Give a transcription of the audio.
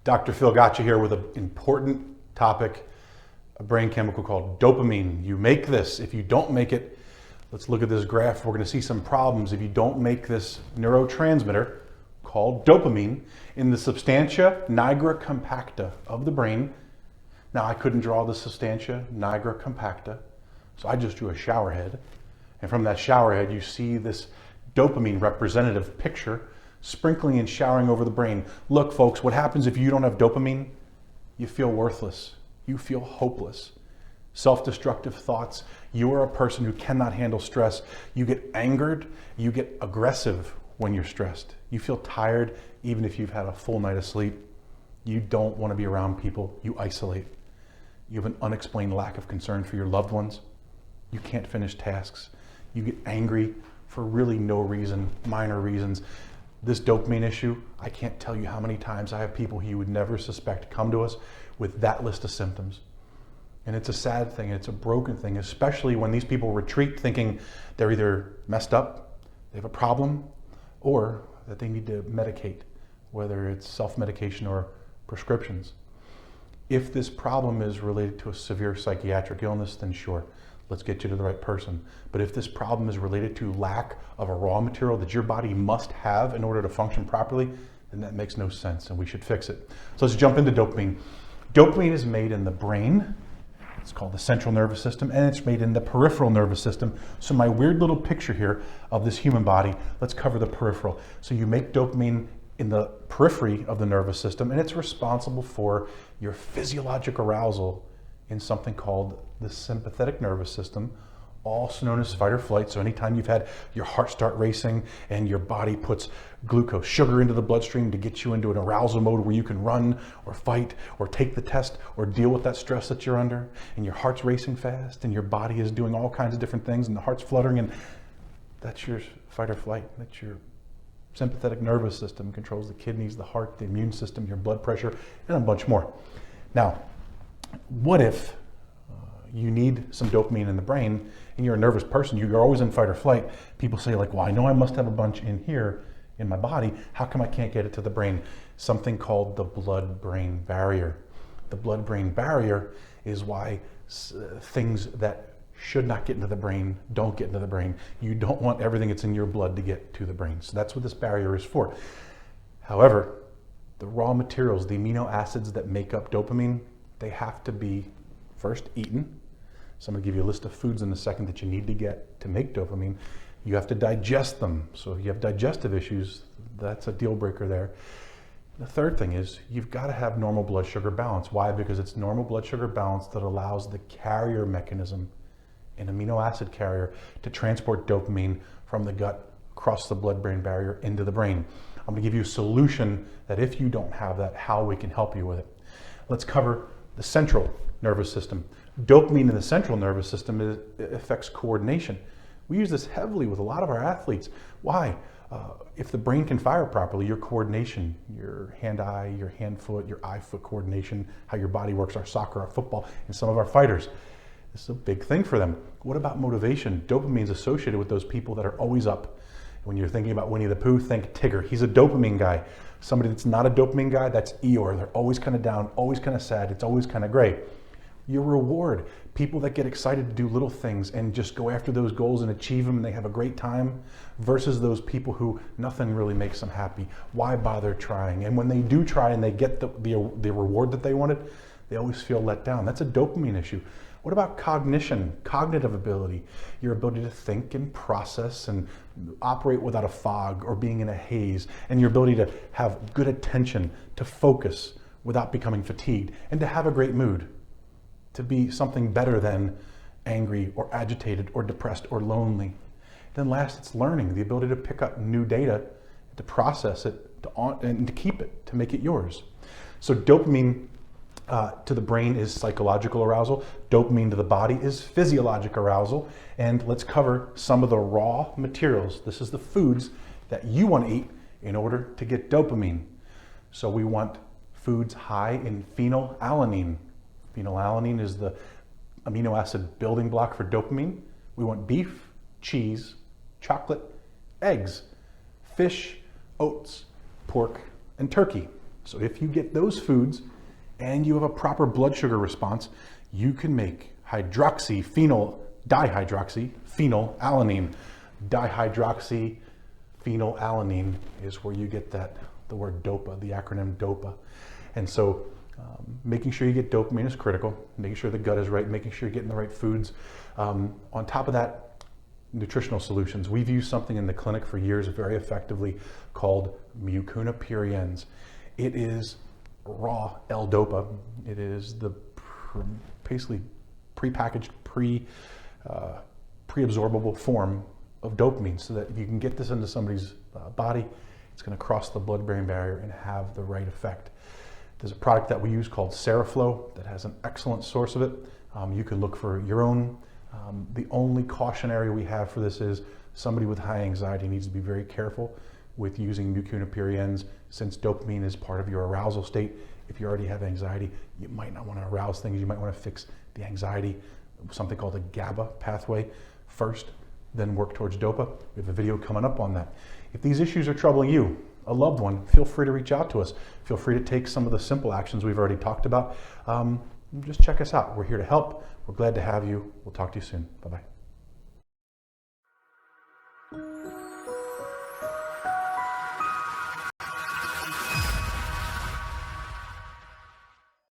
Dr. Phil Gatcha here with an important topic, a brain chemical called dopamine. You make this. If you don't make it, let's look at this graph. We're going to see some problems. If you don't make this neurotransmitter called dopamine in the substantia nigra compacta of the brain. Now, I couldn't draw the substantia nigra compacta, so I just drew a shower head. And from that shower head, you see this dopamine representative picture sprinkling and showering over the brain. Look, folks, what happens if you don't have dopamine? You feel worthless. You feel hopeless. Self-destructive thoughts. You are a person who cannot handle stress. You get angered. You get aggressive when you're stressed. You feel tired even if you've had a full night of sleep. You don't want to be around people. You isolate. You have an unexplained lack of concern for your loved ones. You can't finish tasks. You get angry for really no reason, minor reasons. This dopamine issue, I can't tell you how many times I have people who you would never suspect come to us with that list of symptoms. And it's a sad thing, it's a broken thing, especially when these people retreat thinking they're either messed up, they have a problem, or that they need to medicate, whether it's self-medication or prescriptions. If this problem is related to a severe psychiatric illness, then sure, let's get you to the right person. But if this problem is related to lack of a raw material that your body must have in order to function properly, then that makes no sense and we should fix it. So let's jump into dopamine. Dopamine is made in the brain. It's called the central nervous system, and it's made in the peripheral nervous system. So my weird little picture here of this human body, let's cover the peripheral. So you make dopamine in the periphery of the nervous system, and it's responsible for your physiologic arousal in something called the sympathetic nervous system, also known as fight or flight. So anytime you've had your heart start racing and your body puts glucose, sugar into the bloodstream to get you into an arousal mode where you can run or fight or take the test or deal with that stress that you're under, and your heart's racing fast and your body is doing all kinds of different things and the heart's fluttering, and that's your fight or flight. That's your sympathetic nervous system. Controls the kidneys, the heart, the immune system, your blood pressure, and a bunch more. Now, what if you need some dopamine in the brain and you're a nervous person, you're always in fight or flight? People say like, well, I know I must have a bunch in here in my body. How come I can't get it to the brain? Something called the blood-brain barrier. The blood-brain barrier is why things that should not get into the brain don't get into the brain. You don't want everything that's in your blood to get to the brain. So that's what this barrier is for. However, the raw materials, the amino acids that make up dopamine, they have to be first eaten. So I'm going to give you a list of foods in a second that you need to get to make dopamine. You have to digest them. So if you have digestive issues, that's a deal breaker there. The third thing is you've got to have normal blood sugar balance. Why? Because it's normal blood sugar balance that allows the carrier mechanism, an amino acid carrier, to transport dopamine from the gut across the blood-brain barrier into the brain. I'm going to give you a solution that if you don't have that, how we can help you with it. Let's cover the central nervous system. Dopamine in the central nervous system affects coordination. We use this heavily with a lot of our athletes. Why? If the brain can fire properly, your coordination, your hand-eye, your hand-foot, your eye-foot coordination, how your body works, our soccer, our football, and some of our fighters, this is a big thing for them. What about motivation? Dopamine is associated with those people that are always up. When you're thinking about Winnie the Pooh, think Tigger. He's a dopamine guy. Somebody that's not a dopamine guy, that's Eeyore. They're always kind of down, always kind of sad. It's always kind of gray. Your reward, people that get excited to do little things and just go after those goals and achieve them and they have a great time, versus those people who nothing really makes them happy. Why bother trying? And when they do try and they get the reward that they wanted, they always feel let down. That's a dopamine issue. What about cognition, cognitive ability, your ability to think and process and operate without a fog or being in a haze, and your ability to have good attention, to focus without becoming fatigued, and to have a great mood, to be something better than angry or agitated or depressed or lonely. Then last, it's learning, the ability to pick up new data, to process it, and to keep it, to make it yours. So dopamine to the brain is psychological arousal. Dopamine to the body is physiologic arousal. And let's cover some of the raw materials. This is the foods that you want to eat in order to get dopamine. So we want foods high in phenylalanine. Phenylalanine is the amino acid building block for dopamine. We want beef, cheese, chocolate, eggs, fish, oats, pork, and turkey. So if you get those foods and you have a proper blood sugar response, you can make dihydroxyphenylalanine. Dihydroxyphenylalanine is where you get the word DOPA, the acronym DOPA. And so making sure you get dopamine is critical, making sure the gut is right, making sure you're getting the right foods. On top of that, nutritional solutions. We've used something in the clinic for years very effectively called mucuna pruriens. It is raw L-DOPA. It is the basically prepackaged, pre-absorbable form of dopamine, so that if you can get this into somebody's body, it's going to cross the blood-brain barrier and have the right effect. There's a product that we use called Seraflow that has an excellent source of it. You can look for your own. The only cautionary we have for this is somebody with high anxiety needs to be very careful with using mucuna pruriens, since dopamine is part of your arousal state. If you already have anxiety, you might not want to arouse things. You might want to fix the anxiety, something called a GABA pathway first, then work towards DOPA. We have a video coming up on that. If these issues are troubling you, a loved one, feel free to reach out to us. Feel free to take some of the simple actions we've already talked about. Just check us out. We're here to help. We're glad to have you. We'll talk to you soon. Bye-bye.